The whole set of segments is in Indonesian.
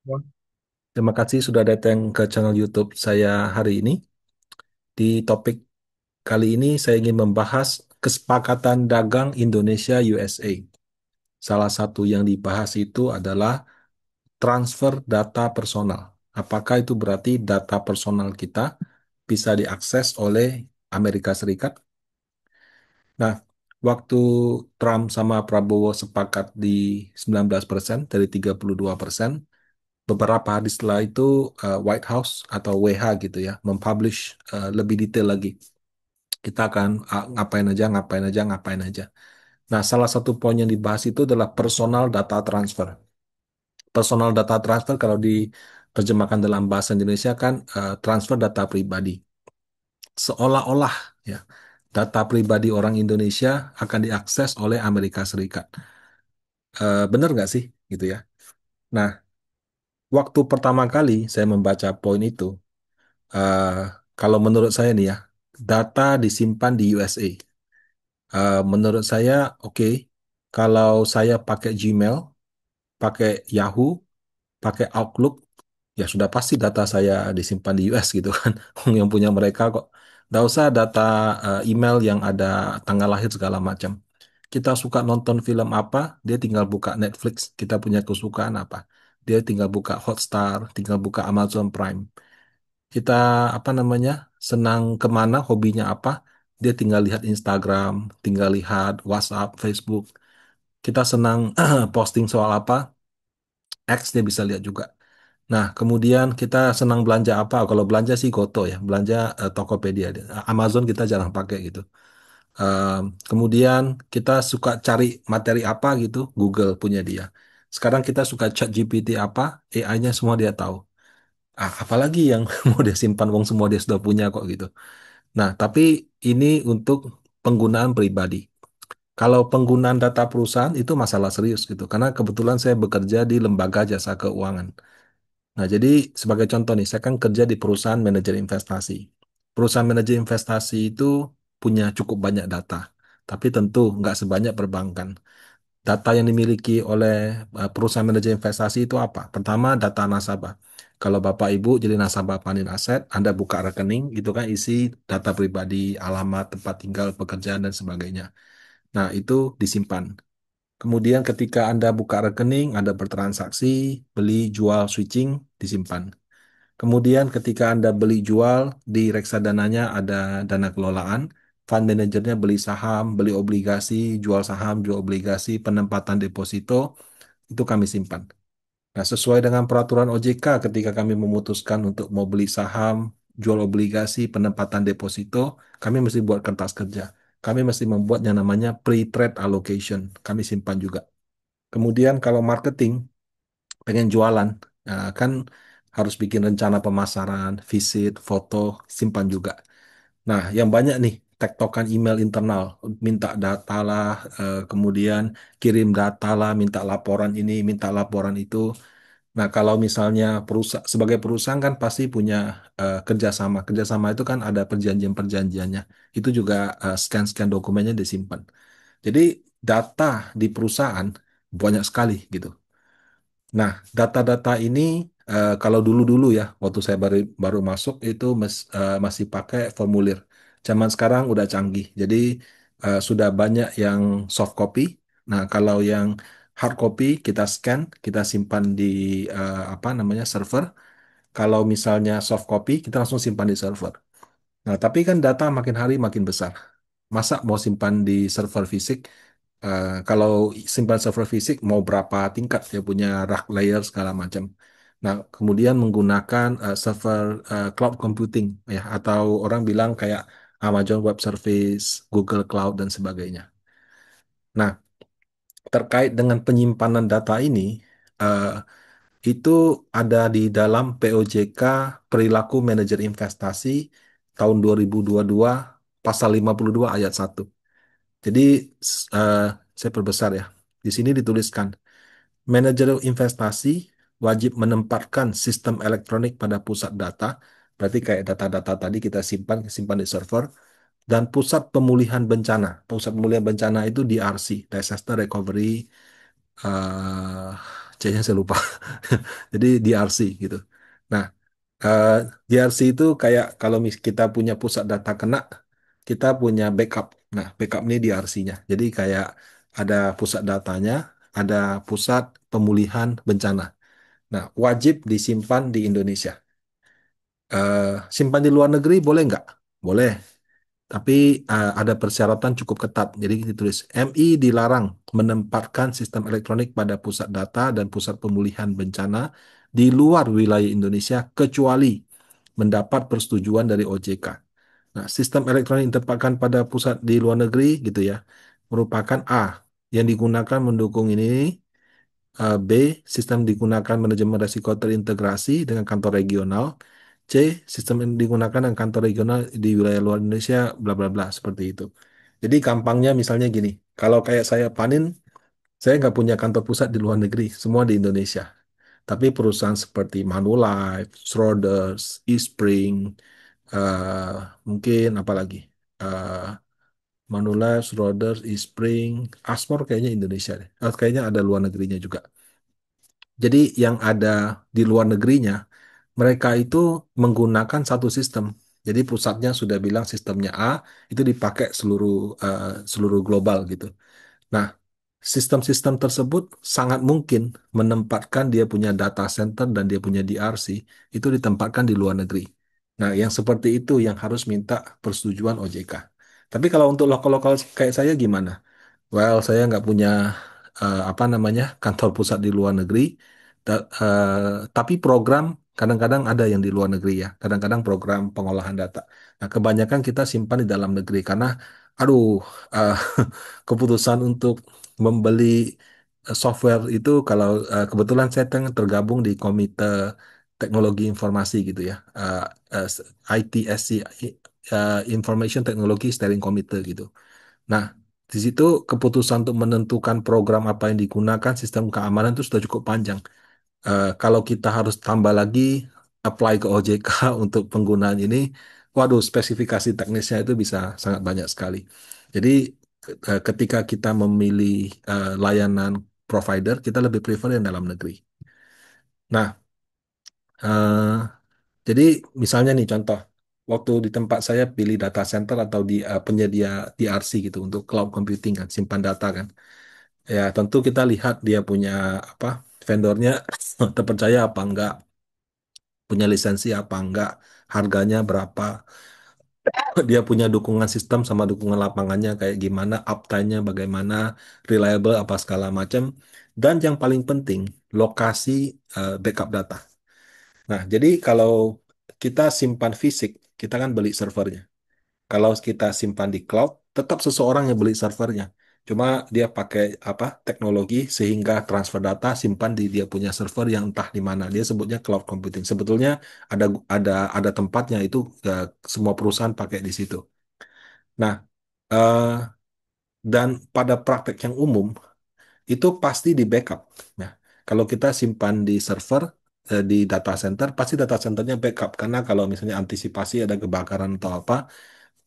Wah, terima kasih sudah datang ke channel YouTube saya hari ini. Di topik kali ini saya ingin membahas kesepakatan dagang Indonesia USA. Salah satu yang dibahas itu adalah transfer data personal. Apakah itu berarti data personal kita bisa diakses oleh Amerika Serikat? Nah, waktu Trump sama Prabowo sepakat di 19% dari 32%, beberapa hari setelah itu White House atau WH gitu ya mempublish lebih detail lagi. Kita akan ngapain aja, ngapain aja, ngapain aja. Nah, salah satu poin yang dibahas itu adalah personal data transfer. Personal data transfer kalau diterjemahkan dalam bahasa Indonesia kan transfer data pribadi. Seolah-olah ya data pribadi orang Indonesia akan diakses oleh Amerika Serikat. Benar nggak sih gitu ya? Nah, waktu pertama kali saya membaca poin itu, eh, kalau menurut saya nih ya, data disimpan di USA. Menurut saya, oke, kalau saya pakai Gmail, pakai Yahoo, pakai Outlook, ya sudah pasti data saya disimpan di US gitu kan. Yang punya mereka kok. Nggak usah data email yang ada tanggal lahir segala macam. Kita suka nonton film apa, dia tinggal buka Netflix. Kita punya kesukaan apa, dia tinggal buka Hotstar, tinggal buka Amazon Prime. Kita apa namanya senang kemana, hobinya apa, dia tinggal lihat Instagram, tinggal lihat WhatsApp, Facebook. Kita senang posting soal apa, X dia bisa lihat juga. Nah, kemudian kita senang belanja apa? Kalau belanja sih Goto ya, belanja Tokopedia. Amazon kita jarang pakai gitu. Kemudian kita suka cari materi apa gitu, Google punya dia. Sekarang kita suka chat GPT apa, AI-nya semua dia tahu. Apalagi yang mau dia simpan, wong semua dia sudah punya kok gitu. Nah, tapi ini untuk penggunaan pribadi. Kalau penggunaan data perusahaan itu masalah serius gitu, karena kebetulan saya bekerja di lembaga jasa keuangan. Nah, jadi sebagai contoh nih, saya kan kerja di perusahaan manajer investasi. Perusahaan manajer investasi itu punya cukup banyak data, tapi tentu nggak sebanyak perbankan. Data yang dimiliki oleh perusahaan manajer investasi itu apa? Pertama, data nasabah. Kalau Bapak Ibu jadi nasabah Panin Aset, Anda buka rekening, itu kan isi data pribadi, alamat, tempat tinggal, pekerjaan, dan sebagainya. Nah, itu disimpan. Kemudian ketika Anda buka rekening, Anda bertransaksi, beli, jual, switching, disimpan. Kemudian ketika Anda beli jual, di reksadananya ada dana kelolaan, fund manajernya beli saham, beli obligasi, jual saham, jual obligasi, penempatan deposito, itu kami simpan. Nah, sesuai dengan peraturan OJK ketika kami memutuskan untuk mau beli saham, jual obligasi, penempatan deposito, kami mesti buat kertas kerja. Kami mesti membuat yang namanya pre-trade allocation. Kami simpan juga. Kemudian kalau marketing, pengen jualan, kan harus bikin rencana pemasaran, visit, foto, simpan juga. Nah, yang banyak nih, tektokan email internal, minta data lah, kemudian kirim data lah, minta laporan ini, minta laporan itu. Nah, kalau misalnya sebagai perusahaan kan pasti punya kerjasama. Kerjasama itu kan ada perjanjian-perjanjiannya. Itu juga scan-scan dokumennya disimpan. Jadi data di perusahaan banyak sekali gitu. Nah, data-data ini kalau dulu-dulu ya, waktu saya baru baru masuk itu masih pakai formulir. Zaman sekarang udah canggih, jadi sudah banyak yang soft copy. Nah, kalau yang hard copy kita scan, kita simpan di apa namanya server. Kalau misalnya soft copy, kita langsung simpan di server. Nah, tapi kan data makin hari makin besar. Masa mau simpan di server fisik? Kalau simpan server fisik mau berapa tingkat dia punya rack layer segala macam. Nah, kemudian menggunakan server cloud computing ya atau orang bilang kayak Amazon Web Service, Google Cloud dan sebagainya. Nah, terkait dengan penyimpanan data ini eh, itu ada di dalam POJK Perilaku Manajer Investasi tahun 2022 pasal 52 ayat 1. Jadi eh, saya perbesar ya. Di sini dituliskan, manajer investasi wajib menempatkan sistem elektronik pada pusat data, berarti kayak data-data tadi kita simpan simpan di server, dan pusat pemulihan bencana. Pusat pemulihan bencana itu DRC, Disaster Recovery eh, C-nya saya lupa. Jadi DRC gitu. Nah, eh, DRC itu kayak kalau kita punya pusat data kena, kita punya backup. Nah, backup ini DRC-nya. Jadi kayak ada pusat datanya, ada pusat pemulihan bencana. Nah, wajib disimpan di Indonesia. Simpan di luar negeri boleh nggak? Boleh. Tapi ada persyaratan cukup ketat. Jadi ditulis MI dilarang menempatkan sistem elektronik pada pusat data dan pusat pemulihan bencana di luar wilayah Indonesia kecuali mendapat persetujuan dari OJK. Nah, sistem elektronik yang ditempatkan pada pusat di luar negeri gitu ya, merupakan A yang digunakan mendukung ini. B. Sistem digunakan manajemen risiko terintegrasi dengan kantor regional. C. Sistem yang digunakan dengan kantor regional di wilayah luar Indonesia, bla bla bla, seperti itu. Jadi gampangnya misalnya gini, kalau kayak saya panin, saya nggak punya kantor pusat di luar negeri, semua di Indonesia. Tapi perusahaan seperti Manulife, Schroders, Eastspring, eh, mungkin apa lagi? Eh, Manulife, Schroders, Eastspring, Asmor kayaknya Indonesia deh. Kayaknya ada luar negerinya juga. Jadi yang ada di luar negerinya, mereka itu menggunakan satu sistem. Jadi pusatnya sudah bilang sistemnya A, itu dipakai seluruh global gitu. Nah, sistem-sistem tersebut sangat mungkin menempatkan dia punya data center dan dia punya DRC itu ditempatkan di luar negeri. Nah, yang seperti itu yang harus minta persetujuan OJK. Tapi kalau untuk lokal-lokal kayak saya gimana? Well, saya nggak punya apa namanya kantor pusat di luar negeri, tapi program kadang-kadang ada yang di luar negeri ya. Kadang-kadang program pengolahan data. Nah, kebanyakan kita simpan di dalam negeri karena, aduh, eh, keputusan untuk membeli software itu kalau kebetulan saya tergabung di Komite Teknologi Informasi gitu ya, ITSC, Information Technology Steering Committee gitu. Nah, di situ keputusan untuk menentukan program apa yang digunakan, sistem keamanan itu sudah cukup panjang. Kalau kita harus tambah lagi apply ke OJK untuk penggunaan ini, waduh, spesifikasi teknisnya itu bisa sangat banyak sekali. Jadi, ketika kita memilih layanan provider, kita lebih prefer yang dalam negeri. Nah, eh, jadi misalnya nih contoh, waktu di tempat saya pilih data center atau di penyedia DRC gitu untuk cloud computing kan, simpan data kan. Ya, tentu kita lihat dia punya apa vendornya terpercaya apa enggak, punya lisensi apa enggak, harganya berapa, dia punya dukungan sistem sama dukungan lapangannya kayak gimana, uptime-nya bagaimana, reliable apa segala macam, dan yang paling penting lokasi backup data. Nah, jadi kalau kita simpan fisik, kita kan beli servernya. Kalau kita simpan di cloud, tetap seseorang yang beli servernya. Cuma dia pakai apa teknologi sehingga transfer data simpan di dia punya server yang entah di mana. Dia sebutnya cloud computing. Sebetulnya ada ada tempatnya itu semua perusahaan pakai di situ. Nah, eh, dan pada praktek yang umum itu pasti di backup. Nah, kalau kita simpan di server di data center, pasti data centernya backup karena kalau misalnya antisipasi ada kebakaran atau apa,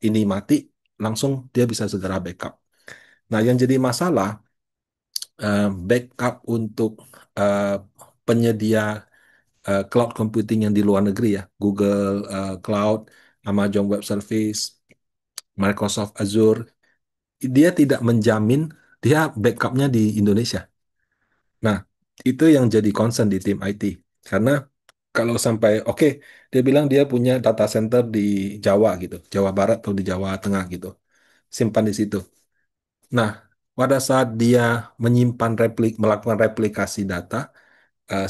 ini mati, langsung dia bisa segera backup. Nah, yang jadi masalah backup untuk eh, penyedia cloud computing yang di luar negeri ya, Google Cloud, Amazon Web Service, Microsoft Azure, dia tidak menjamin dia backupnya di Indonesia. Nah, itu yang jadi concern di tim IT. Karena kalau sampai, oke, dia bilang dia punya data center di Jawa gitu, Jawa Barat atau di Jawa Tengah gitu, simpan di situ. Nah, pada saat dia melakukan replikasi data,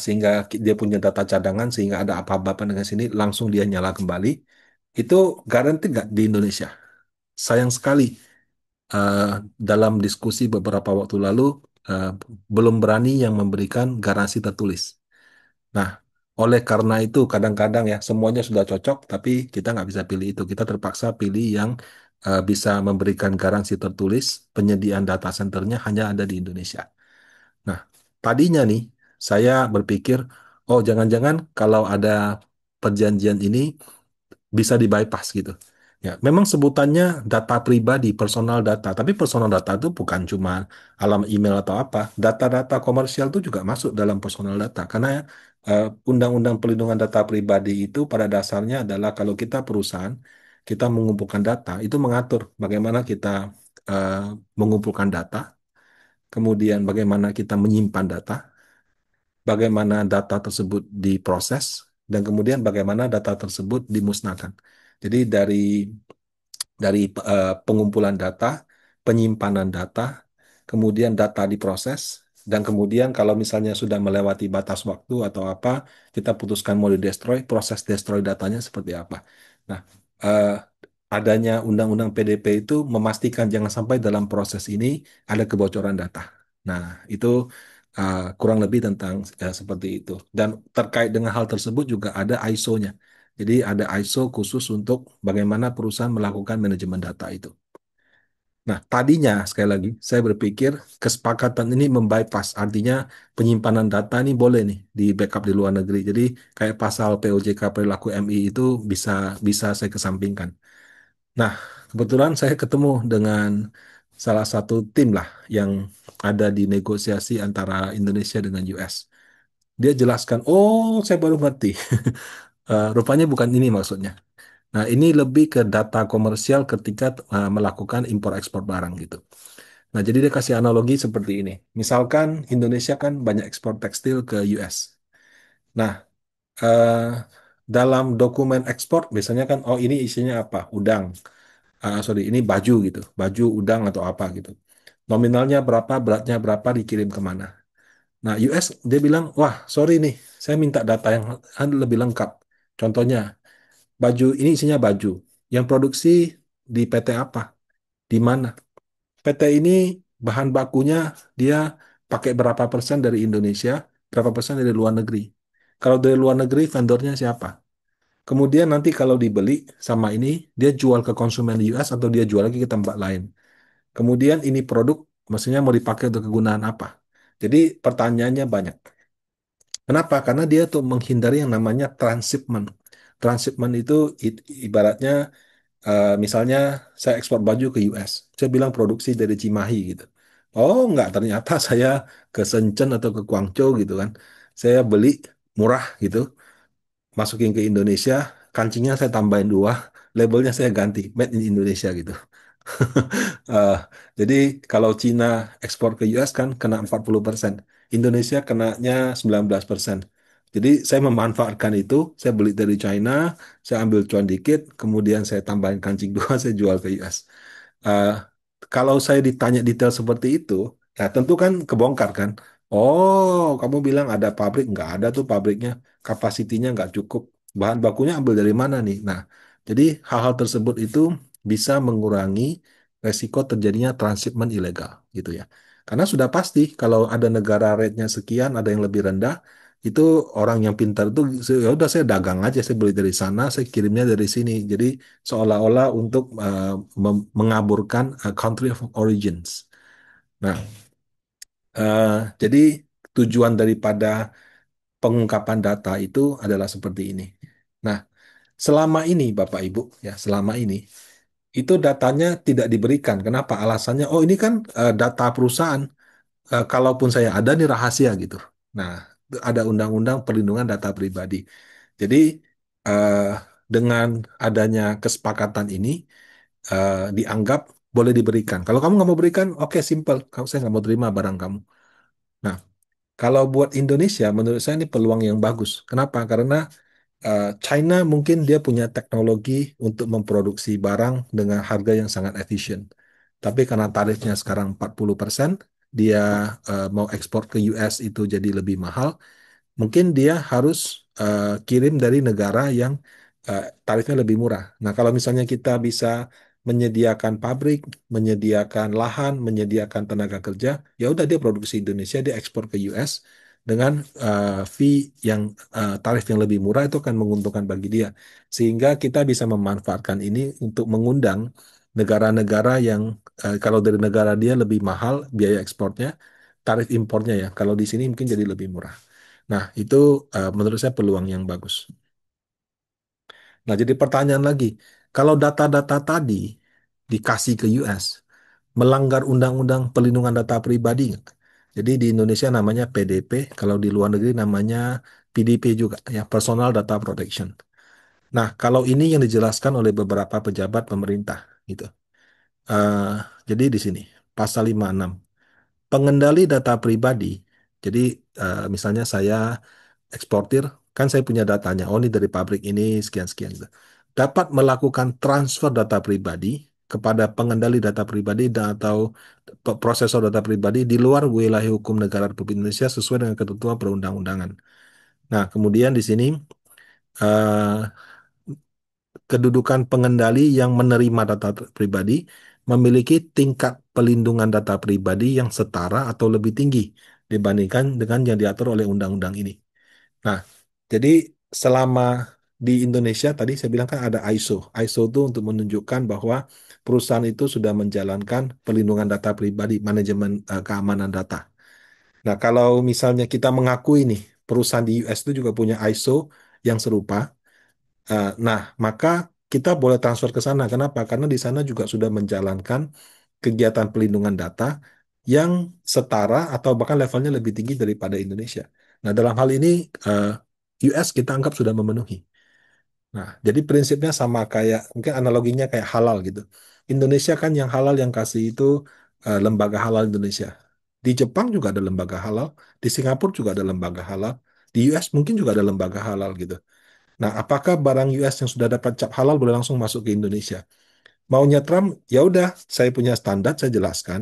sehingga dia punya data cadangan, sehingga ada apa-apa dengan sini, langsung dia nyala kembali, itu garanti nggak di Indonesia? Sayang sekali, eh, dalam diskusi beberapa waktu lalu, eh, belum berani yang memberikan garansi tertulis. Nah, oleh karena itu kadang-kadang ya semuanya sudah cocok, tapi kita nggak bisa pilih itu. Kita terpaksa pilih yang bisa memberikan garansi tertulis penyediaan data centernya hanya ada di Indonesia. Nah, tadinya nih saya berpikir, oh jangan-jangan kalau ada perjanjian ini bisa di bypass gitu. Ya, memang sebutannya data pribadi, personal data. Tapi personal data itu bukan cuma alamat email atau apa. Data-data komersial itu juga masuk dalam personal data. Karena Undang-Undang Perlindungan Data Pribadi itu pada dasarnya adalah kalau kita perusahaan, kita mengumpulkan data, itu mengatur bagaimana kita eh, mengumpulkan data, kemudian bagaimana kita menyimpan data, bagaimana data tersebut diproses, dan kemudian bagaimana data tersebut dimusnahkan. Jadi dari pengumpulan data, penyimpanan data, kemudian data diproses, dan kemudian kalau misalnya sudah melewati batas waktu atau apa, kita putuskan mau di-destroy, proses destroy datanya seperti apa. Nah, eh, adanya undang-undang PDP itu memastikan jangan sampai dalam proses ini ada kebocoran data. Nah, itu kurang lebih tentang seperti itu. Dan terkait dengan hal tersebut juga ada ISO-nya. Jadi ada ISO khusus untuk bagaimana perusahaan melakukan manajemen data itu. Nah, tadinya sekali lagi saya berpikir kesepakatan ini membypass, artinya penyimpanan data ini boleh nih di backup di luar negeri. Jadi kayak pasal POJK perilaku MI itu bisa bisa saya kesampingkan. Nah, kebetulan saya ketemu dengan salah satu tim lah yang ada di negosiasi antara Indonesia dengan US. Dia jelaskan, oh saya baru ngerti. Rupanya bukan ini maksudnya. Nah, ini lebih ke data komersial ketika melakukan impor ekspor barang gitu. Nah, jadi dia kasih analogi seperti ini. Misalkan Indonesia kan banyak ekspor tekstil ke US. Nah, eh, dalam dokumen ekspor biasanya kan, oh ini isinya apa? Udang. Sorry, ini baju gitu. Baju, udang atau apa gitu. Nominalnya berapa, beratnya berapa, dikirim kemana. Nah, US dia bilang, wah sorry nih, saya minta data yang lebih lengkap. Contohnya, baju ini isinya baju. Yang produksi di PT apa? Di mana? PT ini bahan bakunya dia pakai berapa persen dari Indonesia, berapa persen dari luar negeri. Kalau dari luar negeri vendornya siapa? Kemudian nanti kalau dibeli sama ini, dia jual ke konsumen di US atau dia jual lagi ke tempat lain. Kemudian ini produk, maksudnya mau dipakai untuk kegunaan apa? Jadi pertanyaannya banyak. Kenapa? Karena dia tuh menghindari yang namanya transshipment. Transshipment itu ibaratnya misalnya saya ekspor baju ke US, saya bilang produksi dari Cimahi gitu. Oh enggak, ternyata saya ke Shenzhen atau ke Guangzhou gitu kan. Saya beli murah gitu, masukin ke Indonesia, kancingnya saya tambahin dua, labelnya saya ganti, made in Indonesia gitu. Eh, jadi kalau Cina ekspor ke US kan kena 40%, Indonesia kenanya 19%. Jadi saya memanfaatkan itu, saya beli dari China, saya ambil cuan dikit, kemudian saya tambahin kancing dua, saya jual ke US. Eh, Kalau saya ditanya detail seperti itu, ya tentu kan kebongkar kan. Oh, kamu bilang ada pabrik, nggak ada tuh pabriknya, kapasitinya nggak cukup. Bahan bakunya ambil dari mana nih? Nah, jadi hal-hal tersebut itu bisa mengurangi resiko terjadinya transshipment ilegal gitu ya. Karena sudah pasti kalau ada negara rate-nya sekian, ada yang lebih rendah, itu orang yang pintar itu ya udah saya dagang aja, saya beli dari sana, saya kirimnya dari sini. Jadi seolah-olah untuk mengaburkan country of origins. Nah, eh, jadi tujuan daripada pengungkapan data itu adalah seperti ini. Nah, selama ini Bapak Ibu ya, selama ini itu datanya tidak diberikan. Kenapa? Alasannya, oh ini kan data perusahaan. Kalaupun saya ada nih rahasia gitu. Nah, ada undang-undang perlindungan data pribadi. Jadi eh, dengan adanya kesepakatan ini dianggap boleh diberikan. Kalau kamu nggak mau berikan, oke simple. Kamu saya nggak mau terima barang kamu. Nah, kalau buat Indonesia, menurut saya ini peluang yang bagus. Kenapa? Karena China mungkin dia punya teknologi untuk memproduksi barang dengan harga yang sangat efisien. Tapi karena tarifnya sekarang 40%, dia mau ekspor ke US itu jadi lebih mahal, mungkin dia harus kirim dari negara yang tarifnya lebih murah. Nah, kalau misalnya kita bisa menyediakan pabrik, menyediakan lahan, menyediakan tenaga kerja, ya udah dia produksi Indonesia, dia ekspor ke US dengan fee yang tarif yang lebih murah itu akan menguntungkan bagi dia. Sehingga kita bisa memanfaatkan ini untuk mengundang negara-negara yang kalau dari negara dia lebih mahal biaya ekspornya, tarif impornya ya. Kalau di sini mungkin jadi lebih murah. Nah, itu menurut saya peluang yang bagus. Nah, jadi pertanyaan lagi, Kalau data-data tadi dikasih ke US, melanggar Undang-Undang Perlindungan Data Pribadi nggak? Jadi di Indonesia namanya PDP, kalau di luar negeri namanya PDP juga, ya Personal Data Protection. Nah, kalau ini yang dijelaskan oleh beberapa pejabat pemerintah, gitu. Eh, jadi di sini pasal 56, pengendali data pribadi. Jadi misalnya saya eksportir, kan saya punya datanya. Oh, ini dari pabrik ini sekian-sekian gitu. Dapat melakukan transfer data pribadi kepada pengendali data pribadi dan atau prosesor data pribadi di luar wilayah hukum negara Republik Indonesia sesuai dengan ketentuan perundang-undangan. Nah, kemudian di sini eh, kedudukan pengendali yang menerima data pribadi memiliki tingkat pelindungan data pribadi yang setara atau lebih tinggi dibandingkan dengan yang diatur oleh undang-undang ini. Nah, jadi selama di Indonesia tadi saya bilang kan ada ISO. ISO itu untuk menunjukkan bahwa perusahaan itu sudah menjalankan pelindungan data pribadi, manajemen keamanan data. Nah, kalau misalnya kita mengakui nih perusahaan di US itu juga punya ISO yang serupa, nah maka kita boleh transfer ke sana. Kenapa? Karena di sana juga sudah menjalankan kegiatan pelindungan data yang setara atau bahkan levelnya lebih tinggi daripada Indonesia. Nah, dalam hal ini eh, US kita anggap sudah memenuhi. Nah, jadi prinsipnya sama kayak mungkin analoginya kayak halal gitu. Indonesia kan yang halal yang kasih itu lembaga halal Indonesia. Di Jepang juga ada lembaga halal, di Singapura juga ada lembaga halal, di US mungkin juga ada lembaga halal gitu. Nah, apakah barang US yang sudah dapat cap halal boleh langsung masuk ke Indonesia? Maunya Trump, ya udah, saya punya standar, saya jelaskan.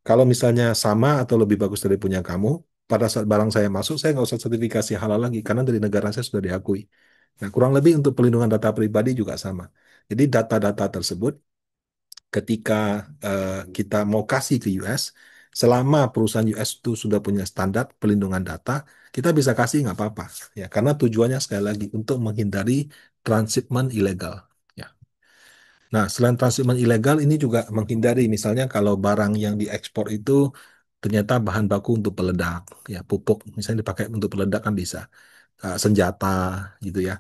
Kalau misalnya sama atau lebih bagus dari punya kamu, pada saat barang saya masuk, saya nggak usah sertifikasi halal lagi, karena dari negara saya sudah diakui. Nah, kurang lebih untuk pelindungan data pribadi juga sama. Jadi data-data tersebut, ketika kita mau kasih ke US, selama perusahaan US itu sudah punya standar pelindungan data, kita bisa kasih nggak apa-apa. Ya, karena tujuannya sekali lagi untuk menghindari transshipment ilegal. Ya. Nah, selain transshipment ilegal, ini juga menghindari misalnya kalau barang yang diekspor itu ternyata bahan baku untuk peledak, ya pupuk misalnya dipakai untuk peledak kan bisa. Senjata gitu ya.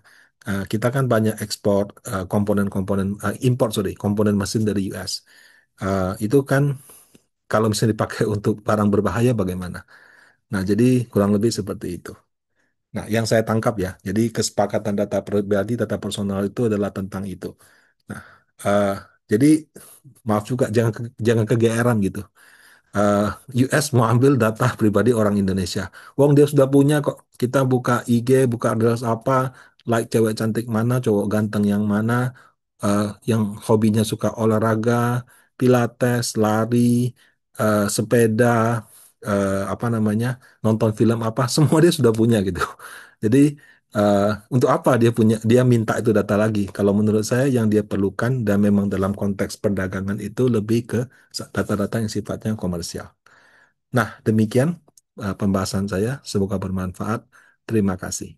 Kita kan banyak ekspor komponen-komponen import sorry komponen mesin dari US. Itu kan kalau misalnya dipakai untuk barang berbahaya bagaimana? Nah, jadi kurang lebih seperti itu. Nah, yang saya tangkap ya, jadi kesepakatan data pribadi, data personal itu adalah tentang itu. Nah, eh, jadi maaf juga jangan kegeeran gitu. eh, US mau ambil data pribadi orang Indonesia. Wong dia sudah punya kok. Kita buka IG, buka address apa, like cewek cantik mana, cowok ganteng yang mana, yang hobinya suka olahraga, pilates, lari, sepeda, apa namanya, nonton film apa, semua dia sudah punya gitu. Jadi eh, untuk apa dia punya, dia minta itu data lagi? Kalau menurut saya yang dia perlukan dan memang dalam konteks perdagangan itu lebih ke data-data yang sifatnya komersial. Nah, demikian pembahasan saya. Semoga bermanfaat. Terima kasih.